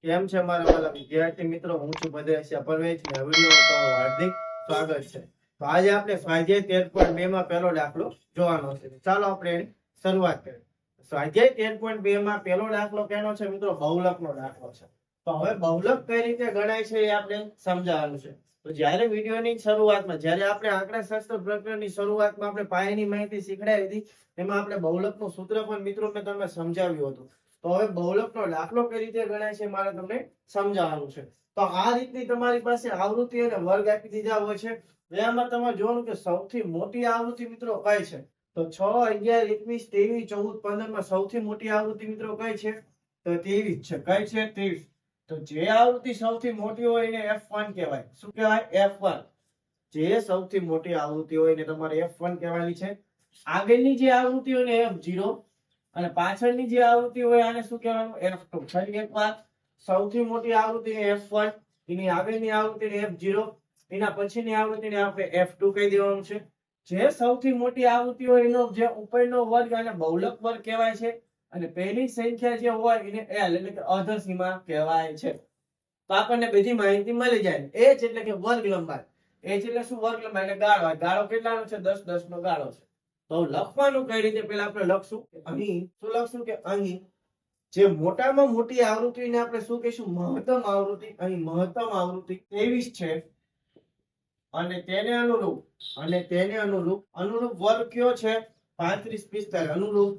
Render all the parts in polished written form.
કેમ છે મારા વાલા વિદ્યાર્થી મિત્રો? હું છું ભદ્રેશિયા પરવેશ ને વિડીયોમાં તમારું હાર્દિક સ્વાગત છે. તો આજે આપણે સ્વાધ્યાય 13.2 માં પહેલો દાખલો જોવાનો છે. ચાલો આપણે એની શરૂઆત કરીએ. સ્વાધ્યાય 13.2 માં પહેલો દાખલો કેનો છે મિત્રો? બહુલકનો દાખલો છે. તો હવે બહુલક કઈ રીતે ગણાય છે એ આપણે સમજાવવાનું છે. તો જ્યારે વિડીયોની શરૂઆતમાં જ્યારે આપણે આંકડાશાસ્ત્ર પ્રકરણની શરૂઆતમાં આપણે પાયાની માહિતી શીખડાવી હતી, એમાં આપણે બહુલકનું સૂત્ર પણ મિત્રો મેં તમને સમજાવ્યું હતું. તો હવે બહુલકનો દાખલો કઈ રીતે ગણાય છે મારે તમને સમજાવવાનું છે. તો આ રીતની તમારી પાસે આવૃત્તિ અને વર્ગ આપી દીધા હોય છે. એમાં તમારે જોવાનું કે સૌથી મોટી આવૃત્તિ મિત્રો કઈ છે? તો 6, 11, 21, 23, 14, 15 માં સૌથી મોટી આવૃત્તિ મિત્રો કઈ છે? તો 23 છે. કઈ છે? 23. તો જે આવૃત્તિ સૌથી મોટી હોય એને F1 કહેવાય. શું કહેવાય? F1. જે સૌથી મોટી આવૃત્તિ હોય એને તમારે F1 કહેવાની છે. આગળની જે આવૃત્તિ હોય ને F0 અને પાછળની જે આવૃત્તિ હોય આને શું કહેવાનું? F2. ફરી એકવાર, સૌથી મોટી આવૃત્તિને F1, એની આગળની આવૃત્તિને F0, એના પછીની આવૃત્તિને આપણે F2 કહી દેવાનું છે. જે સૌથી મોટી આવૃત્તિ હોય એનો જે ઉપરનો વર્ગ અને બહુલક વર્ગ કહેવાય છે, અને પહેલી સંખ્યા જે હોય એને L એટલે કે અર્ધસીમા કહેવાય છે. તો આપણને બધી માહિતી મળી જાય. H એટલે કે વર્ગ લંબાઈ. H એટલે શું? વર્ગ લંબાઈ એટલે ગાળો. ગાળો કેટલાનો છે? 10, 10 નો ગાળો છે. તો લખવાનું કઈ રીતે? પેલા આપણે લખશું અહીં શું લખશું કે અહીં જે મોટામાં મોટી આવૃત્તિને આપણે શું કહીશું? મહત્તમ આવૃત્તિ. અહીં મહત્તમ આવૃત્તિ 23 છે અને તેને અનુરૂપ વર્ગ કયો છે? 35, 45. અનુરૂપ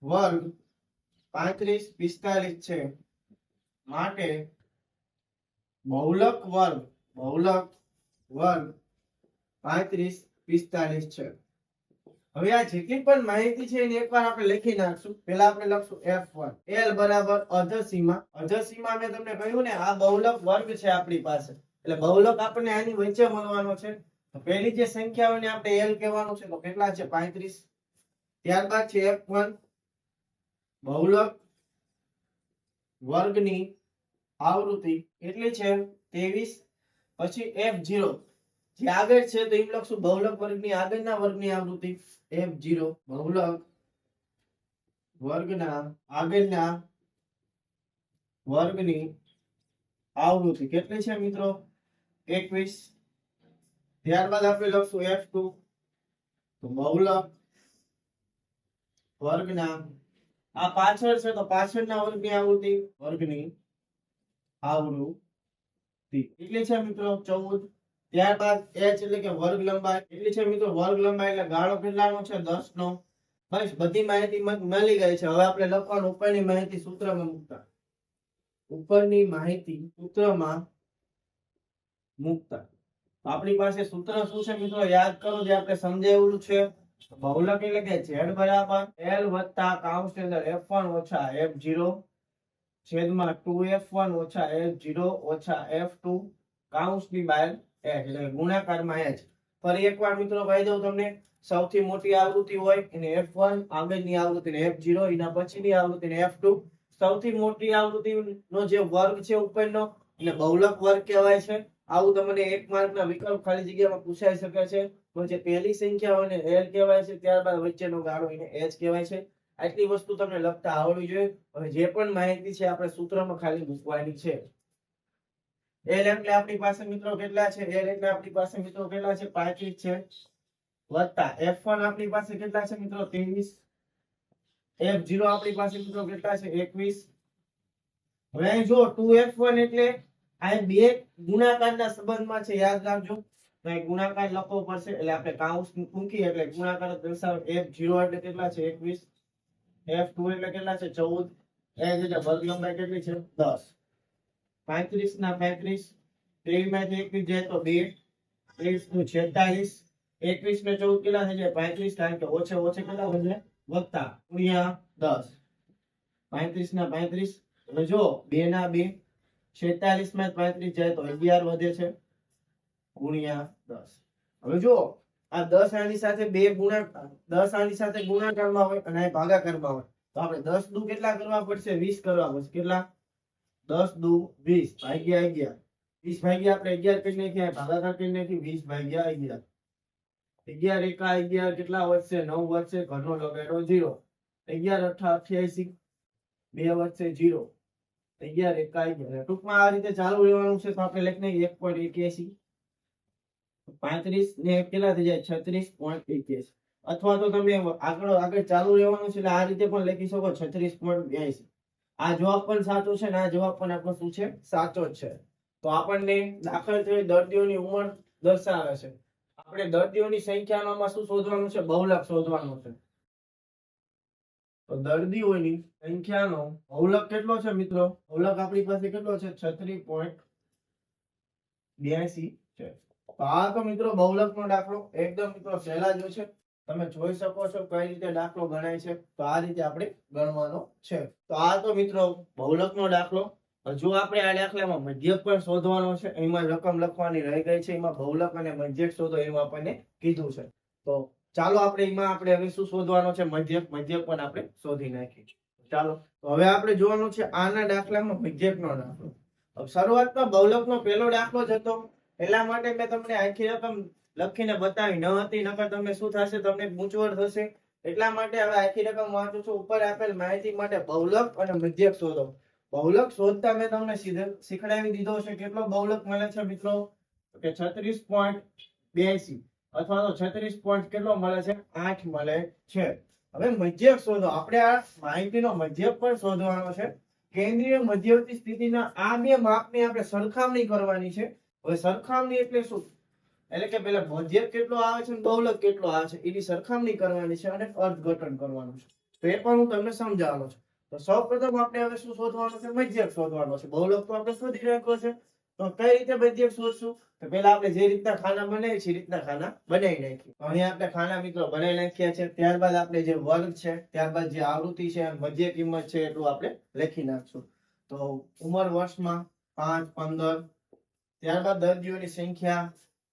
વર્ગ 35, 45 છે. માટે બહુલક વર્ગ 35, 45 છે. હવે આ જેટલી પણ માહિતી છે એની એકવાર આપણે લખી નાખશું. પહેલા આપણે લખશું F1. L બરાબર અર્ધસીમા. અર્ધસીમા મેં તમને કહ્યું ને, આ બહુલક વર્ગ છે આપણી પાસે. એટલે બહુલક આપણને આની વચ્ચે મળવાનો છે. તો પહેલી જે સંખ્યા હોય ને આપણે L કહેવાનું છે. તો કેટલા છે? 35. ત્યારબાદ છે F1 બહુલક વર્ગની આવૃત્તિ કેટલી છે? 23. પછી F0 જે આગળ છે તો એમ લખશું બહુલક વર્ગની આગળના વર્ગની આવૃત્તિ F0. બહુલક વર્ગના આગળના વર્ગની આવૃત્તિ કેટલી છે મિત્રો? 21. ત્યારબાદ આપણે લખશું F2 તો બહુલક વર્ગના આ પાછળ છે તો પાછળના વર્ગની આવૃત્તિ કેટલી છે મિત્રો? 14. ત્યારબાદ H એટલે કે વર્ગ લંબાઈ કેટલી છે મિત્રો? વર્ગ લંબાઈ એટલે ગાળો કેટલાનો છે? 10 નો. બસ બધી માહિતી મળી ગઈ છે. હવે આપણે લખવાનું ઉપરની માહિતી સૂત્રમાં મૂકતા. ઉપરની માહિતી સૂત્રમાં મૂકતા આપણી પાસે સૂત્ર શું છે મિત્રો? યાદ કરો, જે આપણે સમજાવેલું છે. બહુલક એટલે કે Z બરાબર L વત્તા કૌંસની અંદર F1 ઓછા F0 છેદમાં 2F1 ઓછા F0 ઓછા F2 કૌંસની બહાર H એટલે ગુણાકારમાં H. ફરી એકવાર મિત્રો કહી દઉં તમને, સૌથી મોટી આવૃત્તિ હોય એને F1, આગળની આવૃત્તિને F0, એના પછીની આવૃત્તિને F2. સૌથી મોટી આવૃત્તિનો જે વર્ગ છે ઉપરનો એને બહુલક વર્ગ કહેવાય છે. આવું તમને 1 માર્કના વિકલ્પ ખાલી જગ્યામાં પૂછાઈ શકે છે. તો જે પહેલી સંખ્યા હોય એને L કહેવાય છે, ત્યારબાદ વચ્ચેનો ગાળો એને H કહેવાય છે. આટલી વસ્તુ તમને લખતા આવડવી જોઈએ. હવે જે પણ માહિતી છે આપણે સૂત્રમાં ખાલી મૂકવાની છે. L એટલે આપણી પાસે મિત્રો કેટલા છે? L એટલે આપણી પાસે મિત્રો કેટલા છે? 35 છે. વત્તા F1 આપણી પાસે કેટલા છે મિત્રો? 23. F0 આપણી પાસે મિત્રો કેટલા છે? 21. હવે અહીં જો 2F1 એટલે આ બે ગુણાકારના સંબંધમાં છે, યાદ રાખજો. તો અહીં ગુણાકાર લખવો પડશે એટલે આપણે કૌંસ મૂકી એટલે ગુણાકાર દર્શાવે. F0 એટલે કેટલા છે? 21. F2 એટલે કેટલા છે? 14. H એટલે વર્ગ લંબાઈ કેટલી છે? 10. 35 ના 35, 23 માંથી 21 જાય તો 2, 23 નું 46, 21 ને 14 કેટલા થઈ જાય? 35. કારણ કે ઓછે ઓછે કેટલા વધે? વત્તા ગુણ્યા 10. 35 ના 35 એટલે જો 2 ના 2, 46 માં 35 જાય તો 11 વધે છે ગુણ્યા 10. હવે જો આ 10 આની સાથે 10 આની સાથે ગુણાકારમાં હોય અને આ ભાગાકારમાં હોય, તો આપણે 10 દુ કેટલા કરવા પડશે? 20 કરવા પડશે. કેટલા? 10 દુ 20 ભાગ્યા 11. 20 ભાગ્યા આપણે 11 કરી નાખીએ, ભાગાકાર કરી નાખીએ. 20 ભાગ્યા 11. 11 એકા 11 કેટલા વધશે? 9 વધશે. ઘરનો લગાડો 0. 11 અઠા 88, 2 વધશે 0. 11 એકા 11. ટૂંકમાં આ રીતે ચાલુ રહેવાનું છે. તો આપણે લખી નાખીએ 1.81. 35 ને કેટલા થઈ જાય 36.81. અથવા તો તમે આગળ ચાલુ રહેવાનું છે એટલે આ રીતે પણ લખી શકો 36.82. આ જવાબ પણ સાચો છે ને આ જવાબ પણ આપણો શું છે સાચો જ છે. તો આપણને દાખલ થઈ દર્દીઓની ઉંમર દર્શાવે છે. આપણે દર્દીઓની સંખ્યામાં શું શોધવાનું છે બહુલક શોધવાનું છે. તો દર્દીઓની સંખ્યાનો બહુલક કેટલો છે મિત્રો? બહુલક આપણી પાસે કેટલો છે 36.82 છે. તો આ તો મિત્રો બહુલકનો દાખલો એકદમ મિત્રો સહેલા જ છે. તમે જોઈ શકો છો કઈ રીતે દાખલો ગણાય છે. તો આ રીતે આપણે ગણવાનો છે. તો આ તો મિત્રો બહુલકનો દાખલો. જો આપણે આ દાખલામાં મધ્યક પણ શોધવાનો છે. એમાં રકમ લખવાની રહી ગઈ છે. એમાં બહુલક અને મધ્યક શોધો એમાં આપણને કીધું છે. તો ચાલો આપણે હવે શું શોધવાનો છે મધ્યક પણ આપણે શોધી નાખીએ. ચાલો તો હવે આપણે જોવાનું છે આના દાખલામાં મધ્યકનો દાખલો. શરૂઆતમાં બહુલકનો પહેલો દાખલો જ હતો. એટલા માટે મેં તમને આખી રકમ લખીને બતાવી ન હતી. નકર તમને શું થશે તમને ગૂંચવણ થશે. એટલા માટે હવે આખી રકમ વાંચું છું. ઉપર આપેલ માહિતી માટે બહુલક અને મધ્યક શોધો. બહુલક શોધતા મેં તમને શીખડાવી દીધો છે. કેટલો બહુલક મળે છે મિત્રો? કે 36.82 અથવા તો 36 કેટલો મળે છે 8 મળે છે. હવે મધ્યક શોધો. આપણે આ માહિતીનો મધ્યક પણ શોધવાનો છે. કેન્દ્રીય મધ્યવર્તી સ્થિતિના આ બે માપની આપણે સરખામણી કરવાની છે. હવે સરખામણી એટલે શું? એટલે કે પેલા મધ્યક કેટલો આવે છે અને બહુલક કેટલો આવે છે એની સરખામણી કરવાની છે અને અર્થઘટન કરવાનું છે. તો એ પણ હું તમને સમજાવવાનો છું. તો સૌપ્રથમ આપણે હવે શું શોધવાનું છે? મધ્યક શોધવાનો છે. બહુલક તો આપણે શોધી રાખ્યો છે. તો કઈ રીતે મધ્યક શોધશું? તો પહેલા આપણે જે રીતના ખાના બનાવીએ છીએ એ રીતના ખાના બનાવી નાખીએ. તો અહીંયા આપણે ખાના મિત્રો બનાવી નાખ્યા છે. ત્યારબાદ આપણે જે વર્ગ છે, ત્યારબાદ જે આવૃત્તિ છે, મધ્ય કિંમત છે એટલું આપણે લખી નાખશું. તો ઉંમર વર્ષમાં 5, 15. ત્યારબાદ દર્દીઓની સંખ્યા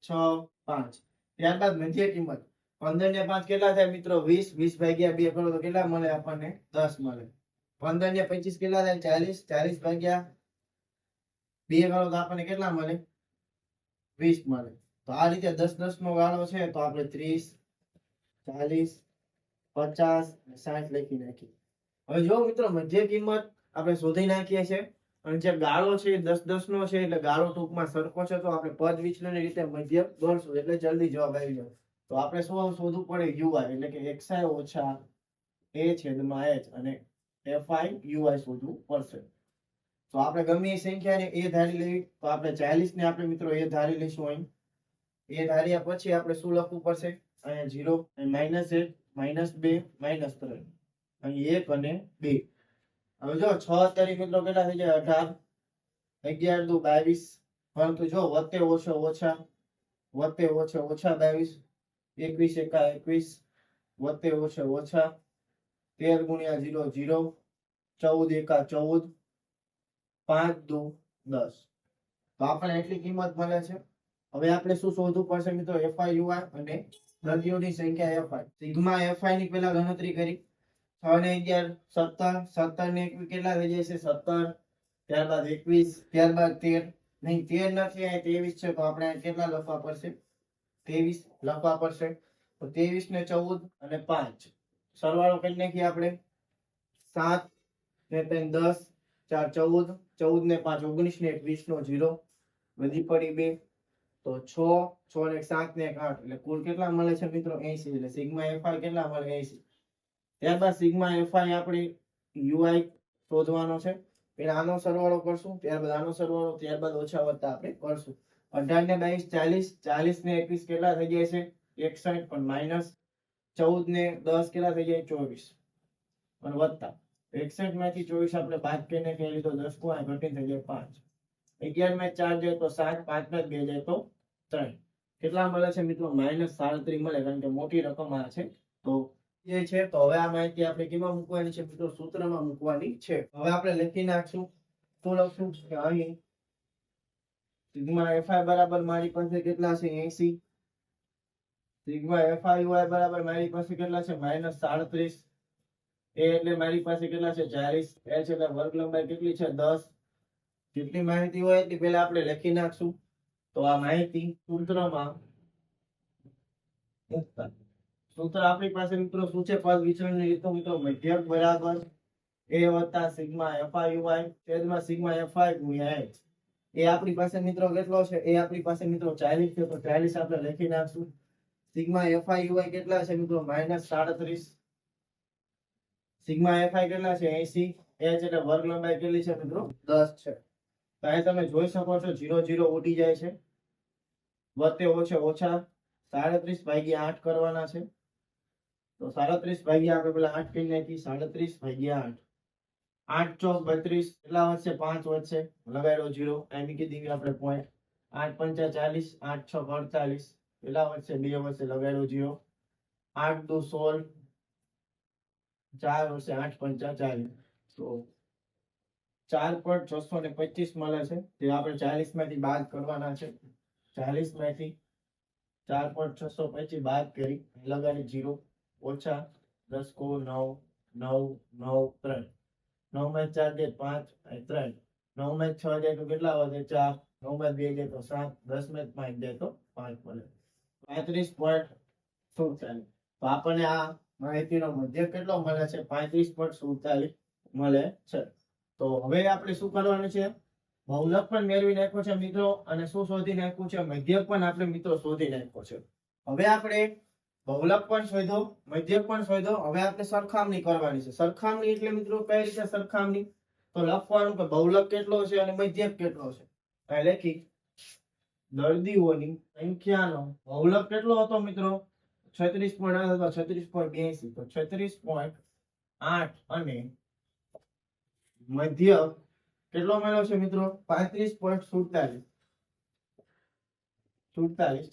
6, 5. ત્યારબાદ મધ્ય કિંમત 15 ને 5 કેટલા થાય મિત્રો? 20. 20 ભાગ્યા 2 કરો તો કેટલા મળે આપણને? 10 મળે. 15 ને 25 કેટલા થાય? 40. 40 ભાગ્યા 2 કરો તો આપણને કેટલા મળે? 20 મળે. તો આ રીતે 10 નો ગાળો છે તો આપણે 30, 40, 50, 60 લખી નાખીએ. હવે જો મિત્રો મધ્ય કિંમત આપણે શોધી નાખીએ છીએ અને જે ગાળો છે એ 10 નો છે એટલે ગાળો ટૂંકમાં સરખો છે. તો આપણે પદ વિચલનની રીતે મધ્યક ગણશું એટલે જલ્દી જવાબ આવી જાય. તો આપણે શું શોધવું પડે? યુઆઈ એટલે કે xi ઓછા a છેદમાં h અને fi ui શોધવું પડશે. તો આપણે ગમે એ સંખ્યાને a ધારી લેવી. તો આપણે 40 ને આપણે મિત્રો a ધારી લઈશું. અહીં a ધાર્યા પછી આપણે શું લખવું પડશે? અહીંયા 0, -1, -2, -3, અહીં 1 અને 2. હવે જો 6 તારીખ મિત્રો કેટલા થઈ જાય? 18. 11 દુ 22. પરંતુ જો વત્તે ઓછો ઓછા, વત્તે ઓછો ઓછા 22. 21 એકા 21, વત્તે ઓછો ઓછા 13 ગુણ્યા 0 0, 14 એકા 14, 5 દુ 10. તો આપણને એટલી કિંમત મળે છે. હવે આપણે શું શોધવું પડશે મિત્રો? fi ui અને દર્દીઓની સંખ્યા fi. સિગ્મા fi ની પહેલા ગણતરી કરી. 6 ને 11 17, 17 ને 21 કેટલા થઈ જાય છે? 17. ત્યારબાદ 21, ત્યારબાદ 13. નહીં 13 નથી, અહીં 23 છે. તો આપણે કેટલા લખવા પડશે? 23 લખવા પડશે. તો 23 ને 14 અને 5 સરવાળો કરી નાખીએ આપણે. 7 ને 3 10, 4 14, 14 ને 5 19 ને 20 નો 0 વધી પડી 2. તો 6, 6 ને 7 ને 8 એટલે કુલ કેટલા મળે છે મિત્રો? 80. એટલે સિગ્મા fi કેટલા મળે? 80. ત્યારબાદ સિગ્મા fi આપણે ui શોધવાનો છે. પેલા આનો સરવાળો કરશું, ત્યારબાદ આનો સરવાળો, ત્યારબાદ ઓછા વત્તા આપણે કરશું. 18 ને 22 40, 40 ને 21 કેટલા થઈ જાય છે? 61. પણ માઇનસ 14 ને 10 કેટલા થઈ જાય? 24. અને વત્તા 61 માંથી 24 આપણે બાદ કરીને કહી લીધો 10 કો ઘટીને થઈ જાય 5. 11 માં 4 જાય તો 7, 5 માં 2 જાય તો 3. કેટલા મળે છે મિત્રો? -37 મળે. કારણ કે મોટી રકમ આ છે. તો એ છે. તો હવે આ માહિતી આપણે કેમાં મૂકવાની છે મિત્રો? સૂત્રમાં મૂકવાની છે. હવે આપણે લખી નાખશું. શું લખશું? કે અહીં સિગ્મા fi બરાબર મારી પાસે કેટલા છે? 80. સિગ્મા fi ui બરાબર મારી પાસે કેટલા છે? -37. એ એટલે મારી પાસે કેટલા છે? 40. h એટલે વર્ગ લંબાઈ કેટલી છે? 10. જેટલી માહિતી હોય એટલી પહેલા આપણે લખી નાખશું. તો આ માહિતી સૂત્રમાં મૂકતા. સૂત્ર આપણી પાસે મિત્રો શું છે? પદ વિચલનની રીતો મિત્રો મધ્યક બરાબર એ વત્તા સિગ્મા FIUI છેદમાં સિગ્મા FI ગુણ્યા h. એ આપણી પાસે મિત્રો કેટલો છે? એ આપણી પાસે મિત્રો 40 છે, તો 40 આપણે લખી નાખશું. સિગ્મા FIUI કેટલા છે મિત્રો? -37. સિગ્મા FI કેટલા છે? 80. h એટલે વર્ગ લંબાઈ કેટલી છે મિત્રો? 10 છે. તો અહીં તમે જોઈ શકો છો 0 0 ઉડી જાય છે. વત્તે ઓછા 37 ભાગ્યા 8 કરવાના છે. તો 37 ભાગ્યા આપણે પેલા 8 કરી નાખી. 37 ભાગ્યા 8. 8 ચોક 32. કેટલા વધશે? 5 વધશે. લગાડો 0. અહીં મૂકી દીધી આપણે પોઈન્ટ. 8 પંચા 40. 8 છ 48. કેટલા વધશે? 2 વધશે. લગાડો 0. 8 દુ 16. 4 વધશે. 8 પંચા 40. તો 4.625 મળે છે. તે આપણે 40 માંથી બાદ કરવાના છે. 40 માંથી 4.625 બાદ કરી લગાડી 0. ઓછા 10 કો 9 9 9 3. 9 માં 4 દે 5 અને 3. 9 માં 6 દે તો કેટલા વધે? 4. 9 માં 2 દે તો 7. 10 માં 5 દે તો 5 મળે. 35.47. તો આપણને આ માહિતીનો મધ્યક કેટલો મળે છે? 35.47 મળે છે. તો હવે આપણે શું કરવાનું છે? બહુલક પણ મેળવી નાખ્યો છે મિત્રો, અને શું શોધી નાખ્યું છે? મધ્યક પણ આપણે મિત્રો શોધી નાખ્યો છે. હવે આપણે બહુલક પણ શોધ્યો, મધ્યક પણ શોધ્યો. હવે આપણે સરખામણી કરવાની છે. સરખામણી એટલે મિત્રો કઈ રીતે સરખામણી? તો લખવાનું કે બહુલક કેટલો છે અને મધ્યક કેટલો છે. અહીં લખી દર્દીઓની સંખ્યાનો બહુલક કેટલો હતો મિત્રો? 36.8 અથવા 36.82. તો 36.8 અને મધ્યક કેટલો મળ્યો છે મિત્રો? 35.47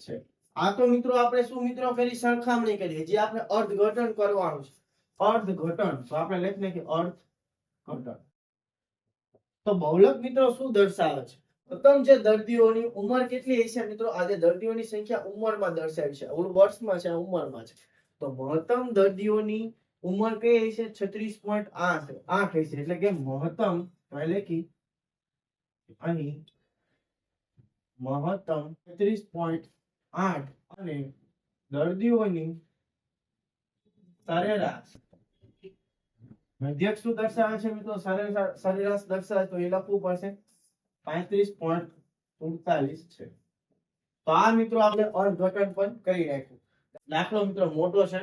છે. આ તો મિત્રો આપણે શું મિત્રો કરી? સરખામણી કરીએ. જે આપણે અર્થઘટન કરવાનું છે. અર્થઘટન. તો આપણે લખી નાખીએ અર્થઘટન. તો બહુલક મિત્રો શું દર્શાવે છે? પ્રથમ જે દર્દીઓની ઉંમર કેટલી હશે મિત્રો? આ જે દર્દીઓની સંખ્યા ઉંમરમાં દર્શાવી છે. ઓલું વર્ષમાં છે, ઉંમરમાં છે. તો મહત્તમ દર્દીઓની ઉંમર કઈ હશે? 36.8 હશે. એટલે કે મહત્તમ લખી અહીં મહત્તમ 36.8 અને દર્દીઓની સરેરાશ. મધ્યક શું દર્શાવે છે મિત્રો? સરેરાશ દર્શાવે. તો એ લખવું પડશે 35.47 છે. તો આ મિત્રો આપણે અર્થઘટન પણ કરી નાખ્યું. દાખલો મિત્રો મોટો છે,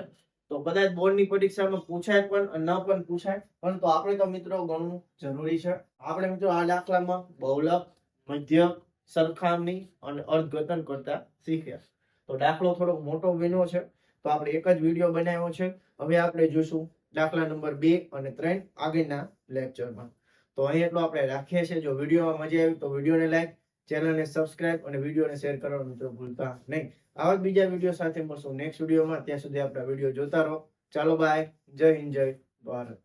તો કદાચ બોર્ડની પરીક્ષામાં પૂછાય પણ ન પણ પૂછાય, પરંતુ આપણે તો મિત્રો ગણવું જરૂરી છે. આપણે મિત્રો આ દાખલામાં બહુલક, મધ્યક, સરખામણી અને અર્થઘટન કરતા શીખ્યા. તો દાખલો થોડો મોટો બન્યો છે, તો આપણે એક જ વિડીયો બનાવ્યો છે. હવે આપણે જોઈશું દાખલા નંબર 2 અને 3 આગળના લેક્ચરમાં. તો અહીં એટલું આપણે રાખીએ છીએ. જો વિડીયોમાં મજા આવી તો વિડીયોને લાઈક, ચેનલને સબસ્ક્રાઇબ અને વિડીયોને શેર કરવાનું મિત્રો ભૂલતા નહીં. આવા જ બીજા વિડીયો સાથે મળશું નેક્સ્ટ વિડીયોમાં. ત્યાં સુધી આપણા વિડીયો જોતા રહો. ચાલો બાય. જય હિન્દ, જય ભારત.